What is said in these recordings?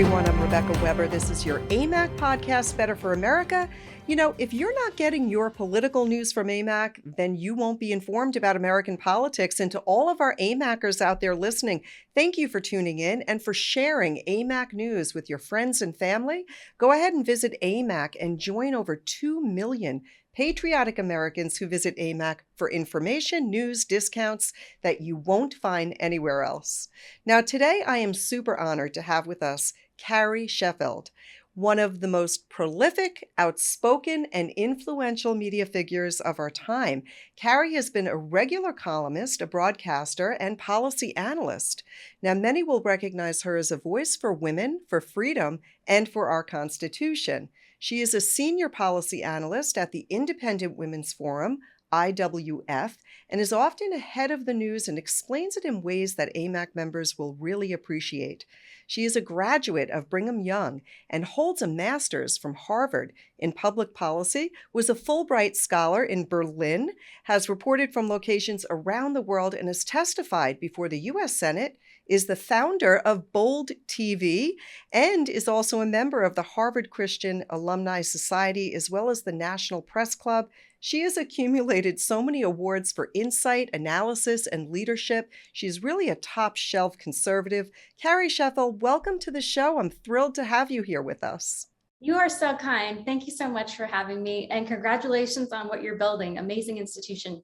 everyone. I'm Rebecca Weber. This is your Amac podcast, Better for America. You know, if you're not getting your political news from Amac, then you won't be informed about American politics. And to all of our Amacers out there listening, thank you for tuning in and for sharing Amac news with your friends and family. Go ahead and visit Amac and join over 2 million patriotic Americans who visit Amac for information, news, discounts that you won't find anywhere else. Now, today I am super honored to have with us Carrie Sheffield, one of the most prolific, outspoken, and influential media figures of our time. Carrie has been a regular columnist, a broadcaster, and policy analyst. Now, many will recognize her as a voice for women, for freedom, and for our Constitution. She is a senior policy analyst at the Independent Women's Forum, IWF, and is often ahead of the news and explains it in ways that AMAC members will really appreciate. She is a graduate of Brigham Young and holds a master's from Harvard in public policy, was a Fulbright scholar in Berlin, has reported from locations around the world, and has testified before the U.S. Senate, is the founder of Bold TV, and is also a member of the Harvard Christian Alumni Society, as well as the National Press Club. She has accumulated so many awards for insight, analysis, and leadership. She's really a top-shelf conservative. Carrie Sheffield, welcome to the show. I'm thrilled to have you here with us. You are so kind. Thank you so much for having me, and congratulations on what you're building. Amazing institution.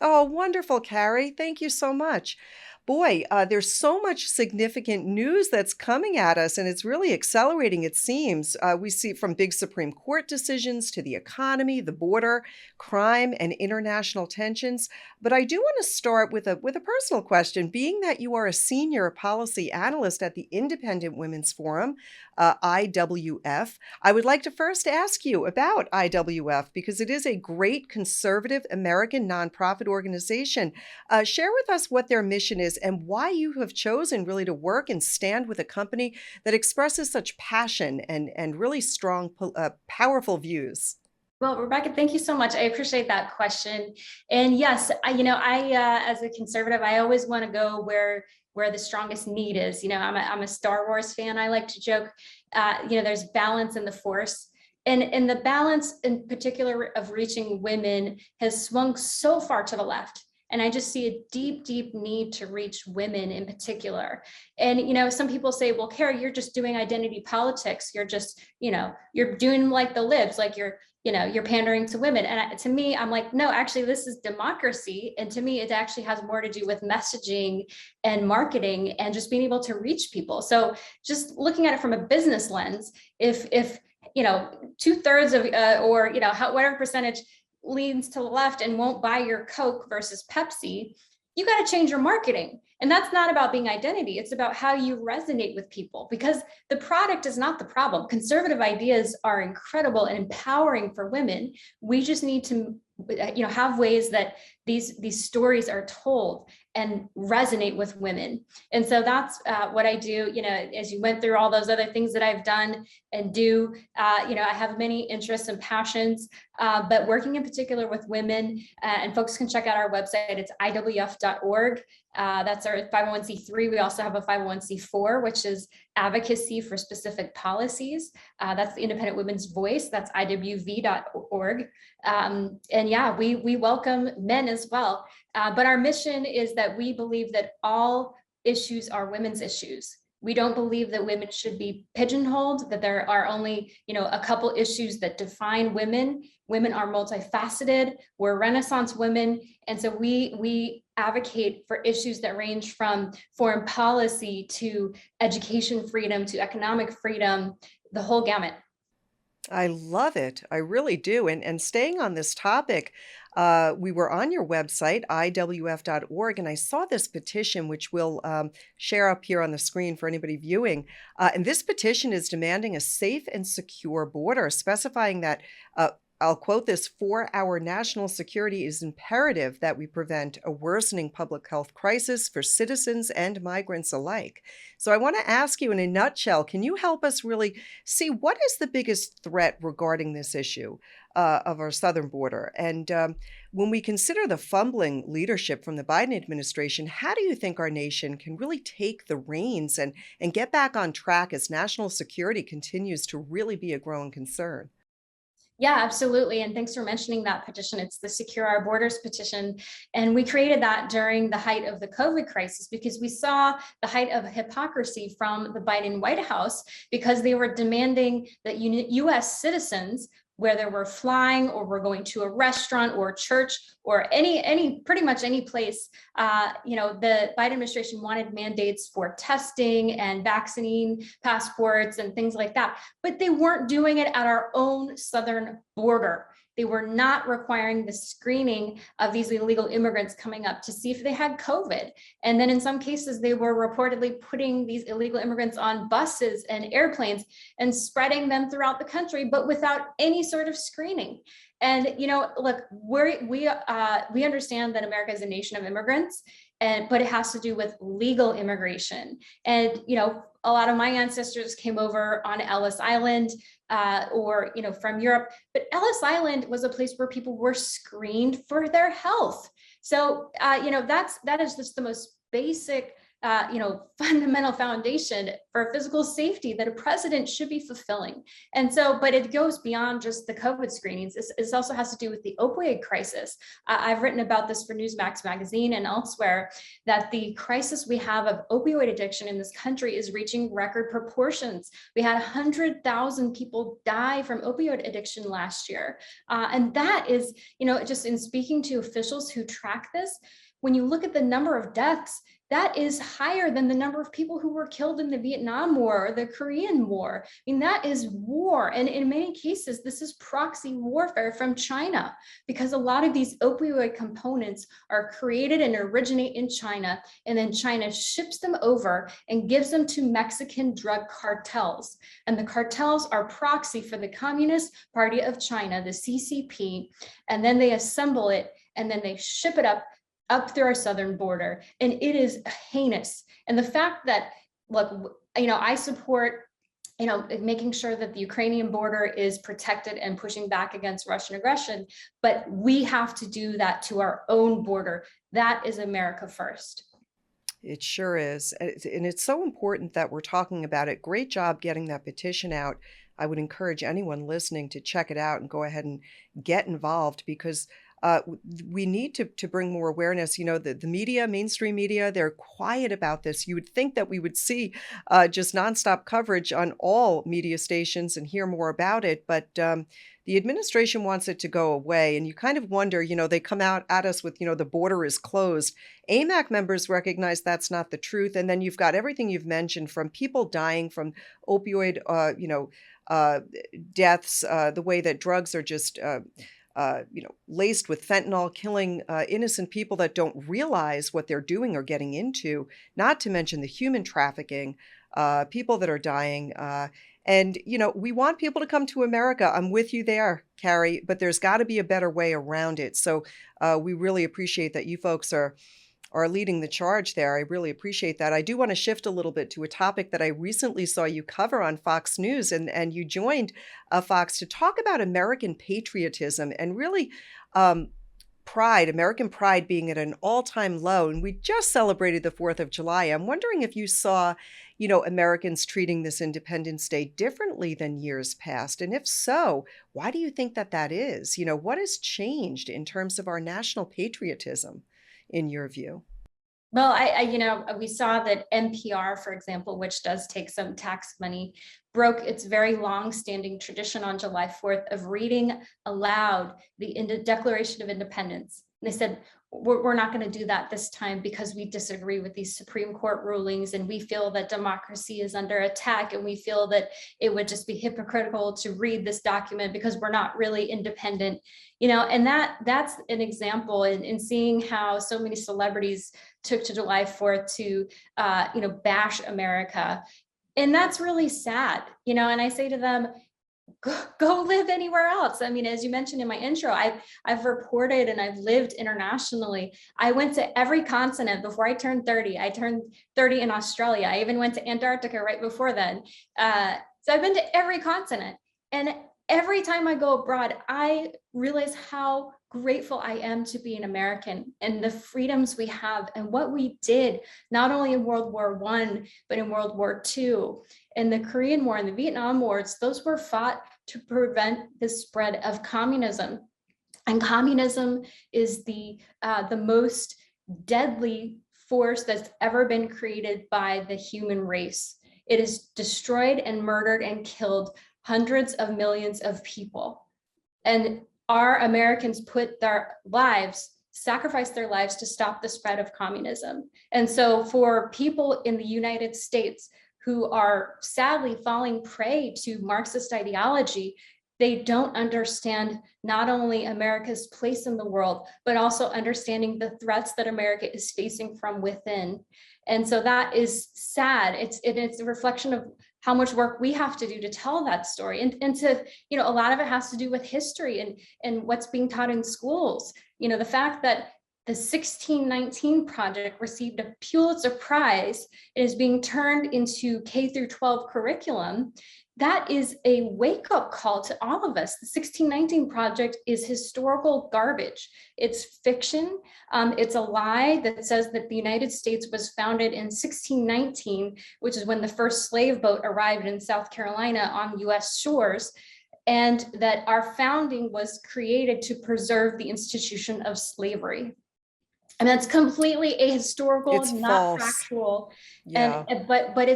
Oh, wonderful, Carrie. Thank you so much. Boy, there's so much significant news that's coming at us, and it's really accelerating, it seems. We see from big Supreme Court decisions to the economy, the border, crime, and international tensions. But I do want to start with a personal question. Being that you are a senior policy analyst at the Independent Women's Forum, IWF, I would like to first ask you about IWF because it is a great conservative American nonprofit organization. Share with us what their mission is and why you have chosen really to work and stand with a company that expresses such passion and really strong, powerful views. Well, Rebecca, thank you so much. I appreciate that question. And yes, I as a conservative, I always want to go where the strongest need is. You know, I'm a Star Wars fan. I like to joke, there's balance in the Force. And the balance in particular of reaching women has swung so far to the left. And I just see a deep, deep need to reach women in particular. And, some people say, well, Carrie, you're just doing identity politics. You're just, you're doing like the libs, like you're pandering to women. And to me, I'm like, no, actually, this is democracy. And to me, it actually has more to do with messaging and marketing and just being able to reach people. So just looking at it from a business lens, if 2/3 of, whatever percentage leans to the left and won't buy your Coke versus Pepsi, you got to change your marketing. And that's not about being identity. It's about how you resonate with people, because the product is not the problem. Conservative ideas are incredible and empowering for women. We just need to, have ways that these stories are told and resonate with women. And so that's what I do, as you went through all those other things that I've done and do, I have many interests and passions, but working in particular with women, and folks can check out our website. It's iwf.org. That's our 501c3. We also have a 501c4, which is advocacy for specific policies. That's the Independent Women's Voice. That's iwv.org. We welcome men as well. But our mission is that we believe that all issues are women's issues. We don't believe that women should be pigeonholed, that there are only, a couple issues that define women. Women are multifaceted. We're Renaissance women. And so we advocate for issues that range from foreign policy to education freedom to economic freedom, the whole gamut. I love it. I really do. And staying on this topic, we were on your website, iwf.org, and I saw this petition, which we'll share up here on the screen for anybody viewing. And this petition is demanding a safe and secure border, specifying that I'll quote this: "For our national security, it is imperative that we prevent a worsening public health crisis for citizens and migrants alike." So I want to ask you in a nutshell, can you help us really see what is the biggest threat regarding this issue of our southern border? And when we consider the fumbling leadership from the Biden administration, how do you think our nation can really take the reins and get back on track as national security continues to really be a growing concern? Yeah, absolutely. And thanks for mentioning that petition. It's the Secure Our Borders petition. And we created that during the height of the COVID crisis because we saw the height of hypocrisy from the Biden White House because they were demanding that US citizens, whether we're flying or we're going to a restaurant or a church or any pretty much any place, the Biden administration wanted mandates for testing and vaccine passports and things like that, but they weren't doing it at our own southern border. They were not requiring the screening of these illegal immigrants coming up to see if they had COVID. And then in some cases, they were reportedly putting these illegal immigrants on buses and airplanes and spreading them throughout the country, but without any sort of screening. And look, we understand that America is a nation of immigrants, but it has to do with legal immigration. And a lot of my ancestors came over on Ellis Island, or from Europe, but Ellis Island was a place where people were screened for their health. So that is just the most basic fundamental foundation for physical safety that a president should be fulfilling. And so, but it goes beyond just the COVID screenings. This also has to do with the opioid crisis. I've written about this for Newsmax magazine and elsewhere, that the crisis we have of opioid addiction in this country is reaching record proportions. We had 100,000 people die from opioid addiction last year. And that is, just in speaking to officials who track this, when you look at the number of deaths, that is higher than the number of people who were killed in the Vietnam War or the Korean War. I mean, that is war. And in many cases, this is proxy warfare from China, because a lot of these opioid components are created and originate in China, and then China ships them over and gives them to Mexican drug cartels. And the cartels are proxy for the Communist Party of China, the CCP, and then they assemble it and then they ship it up through our southern border. And it is heinous. And the fact that, look, I support, making sure that the Ukrainian border is protected and pushing back against Russian aggression, but we have to do that to our own border. That is America first. It sure is. And it's so important that we're talking about it. Great job getting that petition out. I would encourage anyone listening to check it out and go ahead and get involved, because we need to bring more awareness. The media, mainstream media, they're quiet about this. You would think that we would see just nonstop coverage on all media stations and hear more about it. But the administration wants it to go away. And you kind of wonder, they come out at us with, the border is closed. AMAC members recognize that's not the truth. And then you've got everything you've mentioned, from people dying from opioid, deaths, the way that drugs are just laced with fentanyl, killing innocent people that don't realize what they're doing or getting into, not to mention the human trafficking, people that are dying. And we want people to come to America. I'm with you there, Carrie, but there's got to be a better way around it. So we really appreciate that you folks are leading the charge there. I really appreciate that. I do want to shift a little bit to a topic that I recently saw you cover on Fox News, and you joined Fox to talk about American patriotism and really pride, American pride being at an all-time low. And we just celebrated the 4th of July. I'm wondering if you saw, Americans treating this Independence Day differently than years past. And if so, why do you think that is? What has changed in terms of our national patriotism, in your view? Well, we saw that NPR, for example, which does take some tax money, broke its very long-standing tradition on July 4th of reading aloud the Declaration of Independence. And they said, we're not going to do that this time because we disagree with these Supreme Court rulings, and we feel that democracy is under attack, and we feel that it would just be hypocritical to read this document because we're not really independent. And that's an example in seeing how so many celebrities took to July 4th to bash America. And that's really sad, and I say to them, go live anywhere else. I mean, as you mentioned in my intro, I've reported and I've lived internationally. I went to every continent before I turned 30. I turned 30 in Australia. I even went to Antarctica right before then. So I've been to every continent. And every time I go abroad, I realize how grateful I am to be an American and the freedoms we have and what we did, not only in World War One, but in World War II. And the Korean War and the Vietnam Wars, those were fought to prevent the spread of communism. And communism is the most deadly force that's ever been created by the human race. It has destroyed and murdered and killed hundreds of millions of people. And our Americans sacrificed their lives to stop the spread of communism. And so for people in the United States who are sadly falling prey to Marxist ideology, they don't understand not only America's place in the world, but also understanding the threats that America is facing from within. And so that is sad. It's a reflection of how much work we have to do to tell that story. And to, a lot of it has to do with history and what's being taught in schools. The fact that the 1619 Project received a Pulitzer Prize and is being turned into K through 12 curriculum. That is a wake-up call to all of us. The 1619 Project is historical garbage. It's fiction. It's a lie that says that the United States was founded in 1619, which is when the first slave boat arrived in South Carolina on US shores, and that our founding was created to preserve the institution of slavery. And that's completely ahistorical, It's not false. factual. Yeah. But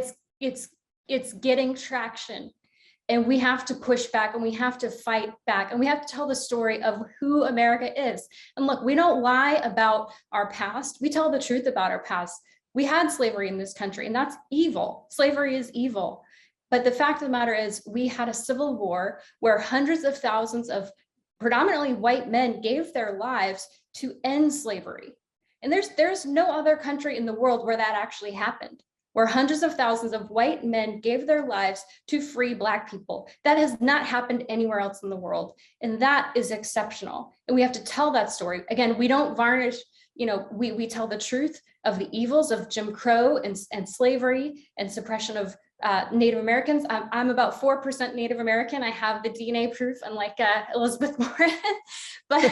it's getting traction. And we have to push back and we have to fight back and we have to tell the story of who America is. And look, we don't lie about our past. We tell the truth about our past. We had slavery in this country and that's evil. Slavery is evil. But the fact of the matter is we had a civil war where hundreds of thousands of predominantly white men gave their lives to end slavery. And there's no other country in the world where that actually happened, where hundreds of thousands of white men gave their lives to free Black people. That has not happened anywhere else in the world. And that is exceptional. And we have to tell that story. Again, we don't varnish, we tell the truth of the evils of Jim Crow and slavery and suppression of Native Americans. I'm about 4% Native American. I have the DNA proof, unlike Elizabeth Warren. But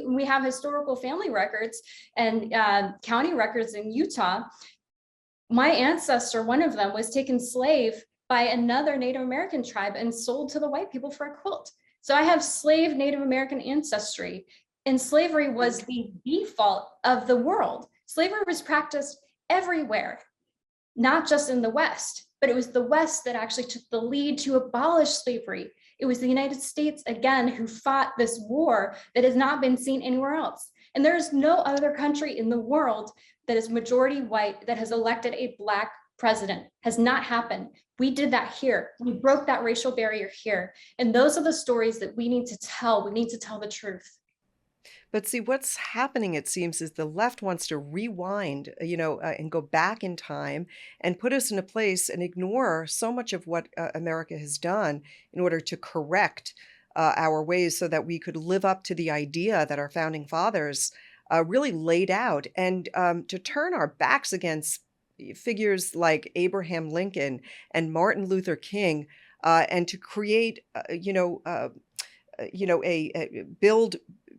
we have historical family records and county records in Utah. My ancestor, one of them, was taken slave by another Native American tribe and sold to the white people for a quilt. So I have slave Native American ancestry, and slavery was the default of the world. Slavery was practiced everywhere, not just in the West, but it was the West that actually took the lead to abolish slavery. It was the United States, again, who fought this war that has not been seen anywhere else. And there is no other country in the world that is majority white that has elected a Black president. Has not happened. We did that here. We broke that racial barrier here. And those are the stories that we need to tell. We need to tell the truth. But see, what's happening, it seems, is the left wants to rewind, and go back in time and put us in a place and ignore so much of what America has done in order to correct our ways so that we could live up to the idea that our founding fathers really laid out, and to turn our backs against figures like Abraham Lincoln and Martin Luther King, and to create, build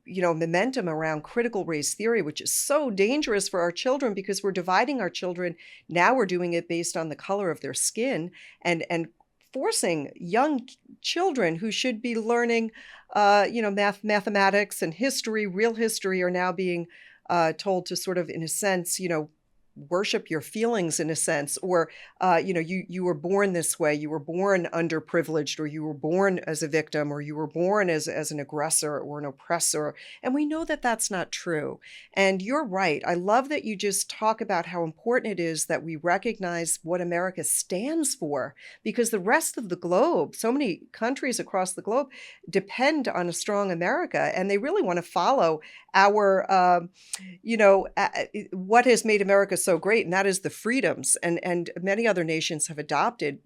momentum around critical race theory, which is so dangerous for our children because we're dividing our children. Now we're doing it based on the color of their skin and forcing young children who should be learning, mathematics and history, real history, are now being told to sort of, in a sense, worship your feelings in a sense, or you were born this way, you were born underprivileged, or you were born as a victim, or you were born as an aggressor or an oppressor. And we know that that's not true. And you're right. I love that you just talk about how important it is that we recognize what America stands for, because the rest of the globe, so many countries across the globe, depend on a strong America, and they really want to follow our what has made America so so great, and that is the freedoms. And many other nations have adopted,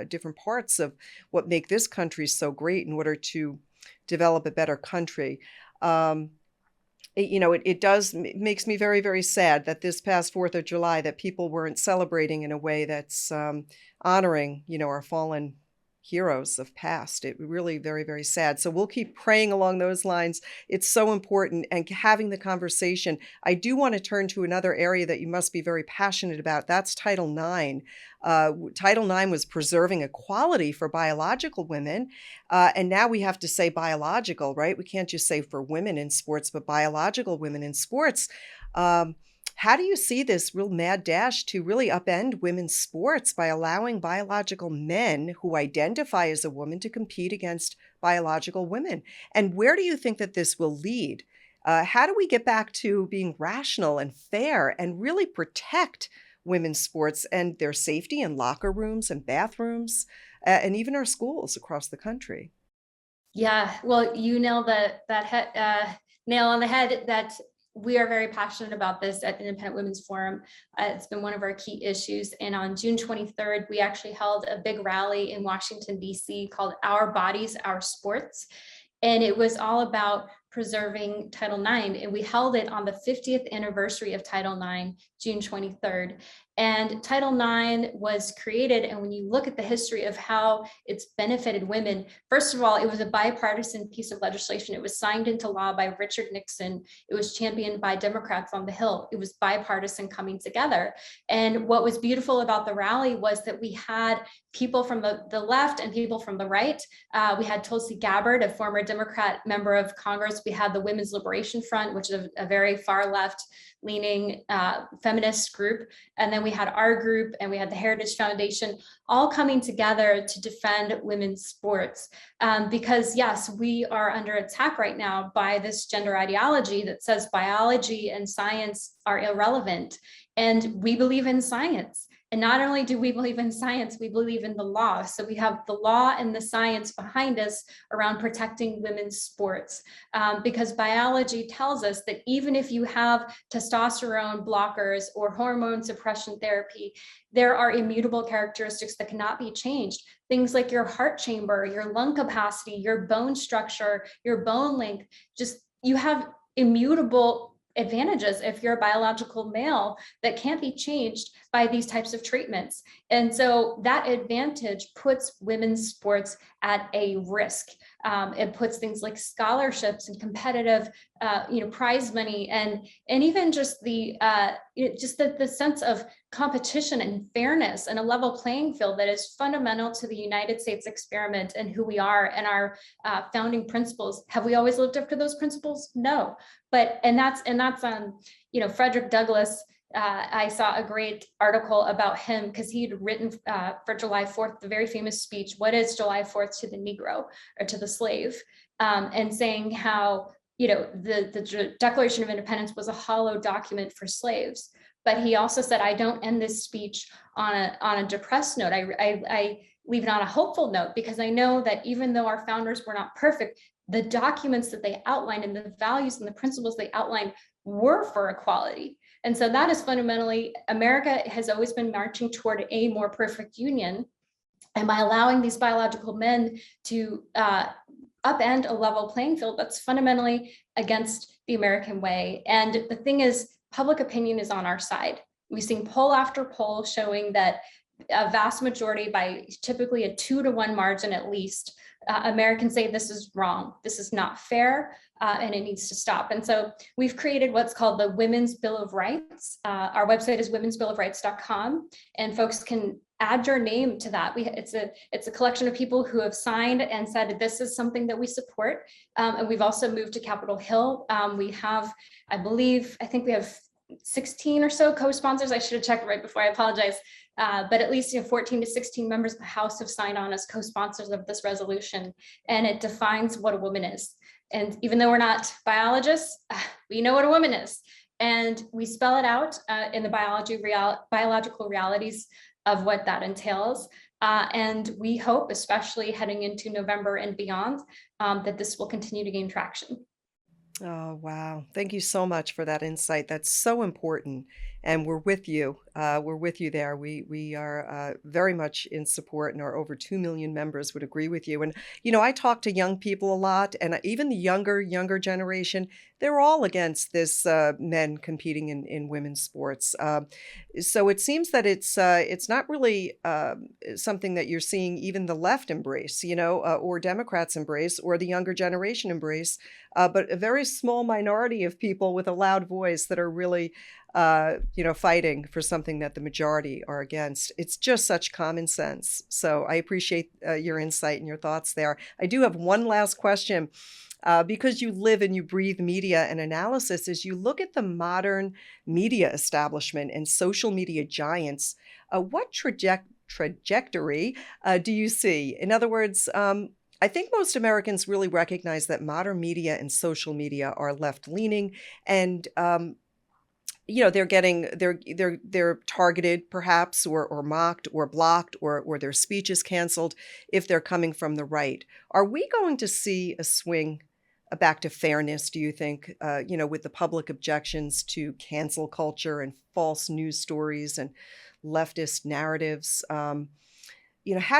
different parts of what make this country so great in order to develop a better country. Um, it does makes me very, very sad that this past 4th of July that people weren't celebrating in a way that's honoring, our fallen heroes of past. It really very, very sad. So we'll keep praying along those lines. It's so important and having the conversation. I do want to turn to another area that you must be very passionate about. That's Title IX. Title IX was preserving equality for biological women. And now we have to say biological, right? We can't just say for women in sports, but biological women in sports. Um, how do you see this real mad dash to really upend women's sports by allowing biological men who identify as a woman to compete against biological women? And where do you think that this will lead? How do we get back to being rational and fair and really protect women's sports and their safety in locker rooms and bathrooms, and even our schools across the country? Yeah, well, you nailed nail on the head that we are very passionate about this at Independent Women's Forum. It's been one of our key issues. And on June 23rd, we actually held a big rally in Washington, D.C. called Our Bodies, Our Sports. And it was all about preserving Title IX. And we held it on the 50th anniversary of Title IX, June 23rd. And Title IX was created. And when you look at the history of how it's benefited women, first of all, it was a bipartisan piece of legislation. It was signed into law by Richard Nixon. It was championed by Democrats on the Hill. It was bipartisan coming together. And what was beautiful about the rally was that we had people from the left and people from the right. We had Tulsi Gabbard, a former Democrat member of Congress. We had the Women's Liberation Front, which is a very far left leaning feminist group. And then we had our group and we had the Heritage Foundation all coming together to defend women's sports. Because yes, we are under attack right now by this gender ideology that says biology and science are irrelevant. And we believe in science. And not only do we believe in science, we believe in the law. So we have the law and the science behind us around protecting women's sports. Because biology tells us that even if you have testosterone blockers or hormone suppression therapy, there are immutable characteristics that cannot be changed. Things like your heart chamber, your lung capacity, your bone structure, your bone length, just you have immutable advantages if you're a biological male that can't be changed by these types of treatments. And so that advantage puts women's sports at a risk. It puts things like scholarships and competitive, prize money, and even just the sense of competition and fairness and a level playing field that is fundamental to the United States experiment and who we are and our founding principles. Have we always lived up to those principles? No, but that's Frederick Douglass. I saw a great article about him because he had written for July 4th, the very famous speech, "What is July 4th to the Negro or to the slave?" And saying how, the Declaration of Independence was a hollow document for slaves. But he also said, I don't end this speech on a depressed note. I leave it on a hopeful note, because I know that even though our founders were not perfect, the documents that they outlined and the values and the principles they outlined were for equality. And so that is fundamentally, America has always been marching toward a more perfect union. And by allowing these biological men to upend a level playing field, that's fundamentally against the American way. And the thing is, public opinion is on our side. We've seen poll after poll showing that a vast majority, by typically a 2-to-1 margin at least, Americans say this is wrong, this is not fair, and it needs to stop. And so we've created what's called the Women's Bill of Rights. Our website is womensbillofrights.com, and folks can add your name to that. It's a collection of people who have signed and said this is something that we support. And we've also moved to Capitol Hill. We have, I think we have 16 or so co-sponsors. I should have checked right before, I apologize. But at least 14 to 16 members of the House have signed on as co-sponsors of this resolution, and it defines what a woman is. And even though we're not biologists, we know what a woman is, and we spell it out in the biological realities of what that entails. And we hope, especially heading into November and beyond, that this will continue to gain traction. Oh, wow. Thank you so much for that insight. That's so important. and we're with you. We're with you there. We are very much in support, and our over 2 million members would agree with you. And I talk to young people a lot, and even the younger generation. They're all against this men competing in women's sports. So it seems that it's not really something that you're seeing even the left embrace, or Democrats embrace, or the younger generation embrace, but a very small minority of people with a loud voice that are really fighting for something that the majority are against. It's just such common sense. So I appreciate your insight and your thoughts there. I do have one last question. Because you live and you breathe media and analysis, as you look at the modern media establishment and social media giants, what trajectory do you see? In other words, I think most Americans really recognize that modern media and social media are left-leaning, and they're targeted perhaps, or mocked or blocked, or their speech is canceled if they're coming from the right. Are we going to see a swing back to fairness, do you think, with the public objections to cancel culture and false news stories and leftist narratives? How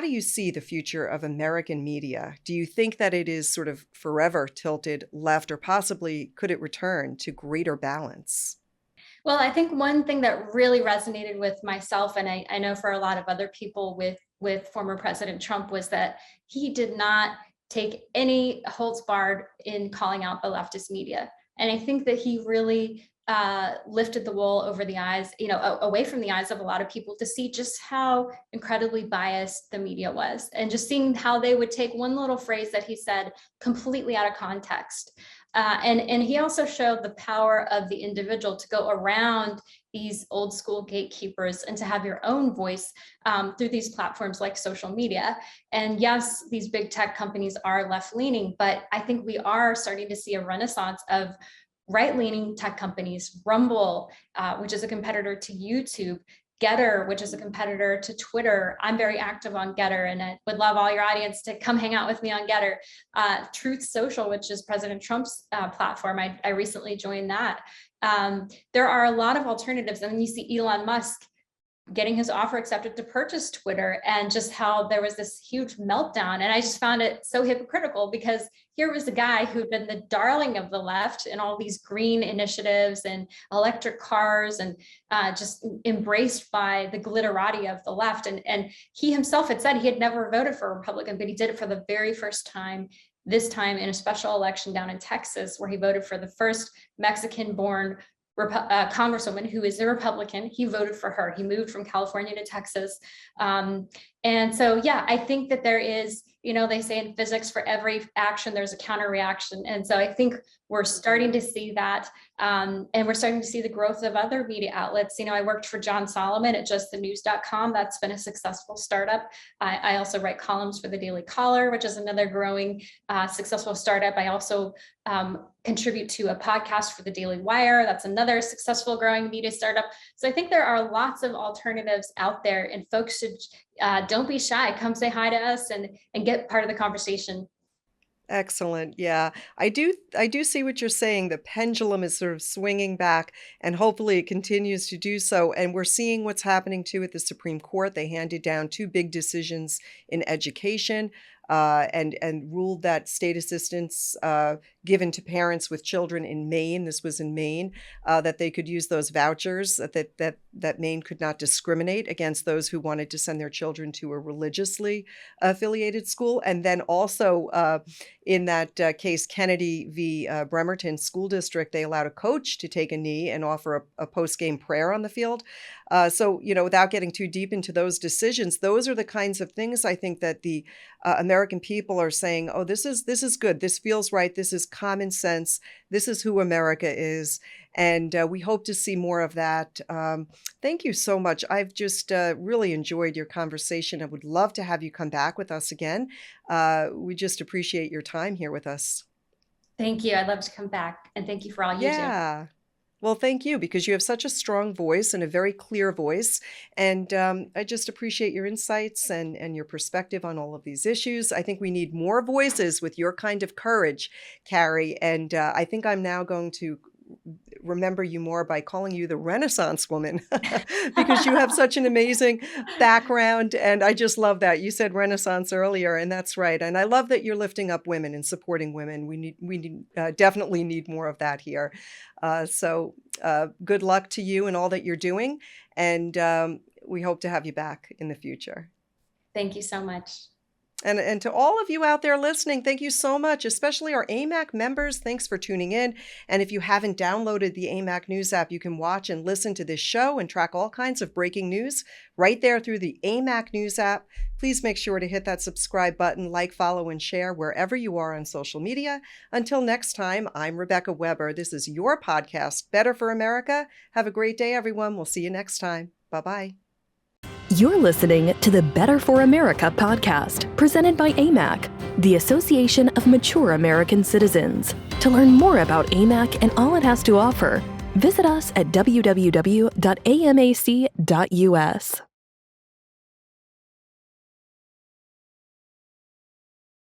do you see the future of American media? Do you think that it is sort of forever tilted left, or possibly could it return to greater balance? Well, I think one thing that really resonated with myself, and I know for a lot of other people with former President Trump, was that he did not take any holds barred in calling out the leftist media. And I think that he really lifted the wool over the eyes, away from the eyes of a lot of people, to see just how incredibly biased the media was, and just seeing how they would take one little phrase that he said completely out of context. And he also showed the power of the individual to go around these old school gatekeepers and to have your own voice through these platforms like social media. And yes, these big tech companies are left leaning, but I think we are starting to see a renaissance of right-leaning tech companies. Rumble, which is a competitor to YouTube, Getter, which is a competitor to Twitter. I'm very active on Getter, and I would love all your audience to come hang out with me on Getter. Truth Social, which is President Trump's platform. I recently joined that. There are a lot of alternatives. And then you see Elon Musk getting his offer accepted to purchase Twitter, and just how there was this huge meltdown. And I just found it so hypocritical, because here was a guy who'd been the darling of the left and all these green initiatives and electric cars, and just embraced by the glitterati of the left. And he himself had said he had never voted for a Republican, but he did it for the very first time, this time in a special election down in Texas, where he voted for the first Mexican-born Congresswoman who is a Republican. He voted for her. He moved from California to Texas. And so, yeah, I think that there is, they say in physics, for every action, there's a counter reaction. And so I think we're starting to see that. And we're starting to see the growth of other media outlets. I worked for John Solomon at justthenews.com. That's been a successful startup. I also write columns for the Daily Caller, which is another growing, successful startup. I also contribute to a podcast for the Daily Wire. That's another successful growing media startup. So I think there are lots of alternatives out there, and folks should don't be shy. Come say hi to us and get part of the conversation. Excellent. Yeah. I do see what you're saying. The pendulum is sort of swinging back, and hopefully it continues to do so. And we're seeing what's happening too at the Supreme Court. They handed down two big decisions in education, and ruled that state assistance given to parents with children in Maine, this was in Maine, that they could use those vouchers, that Maine could not discriminate against those who wanted to send their children to a religiously affiliated school. And then also in that case, Kennedy v. Bremerton School District, they allowed a coach to take a knee and offer a post-game prayer on the field. So, without getting too deep into those decisions, those are the kinds of things I think that the American people are saying, oh, this is good. This feels right. This is common sense. This is who America is. And we hope to see more of that. Thank you so much. I've just really enjoyed your conversation. I would love to have you come back with us again. We just appreciate your time here with us. Thank you. I'd love to come back. And thank you for all you do. Yeah. Well, thank you, because you have such a strong voice and a very clear voice. And I just appreciate your insights and your perspective on all of these issues. I think we need more voices with your kind of courage, Carrie. And I think I'm now going to remember you more by calling you the Renaissance woman because you have such an amazing background. And I just love that. You said Renaissance earlier, and that's right. And I love that you're lifting up women and supporting women. We definitely need more of that here. So good luck to you and all that you're doing. And we hope to have you back in the future. Thank you so much. And to all of you out there listening, thank you so much, especially our AMAC members. Thanks for tuning in. And if you haven't downloaded the AMAC News app, you can watch and listen to this show and track all kinds of breaking news right there through the AMAC News app. Please make sure to hit that subscribe button, like, follow, and share wherever you are on social media. Until next time, I'm Rebecca Weber. This is your podcast, Better for America. Have a great day, everyone. We'll see you next time. Bye-bye. You're listening to the Better for America podcast, presented by Amac, the Association of Mature American Citizens. To learn more about Amac and all it has to offer, visit us at www.amac.us.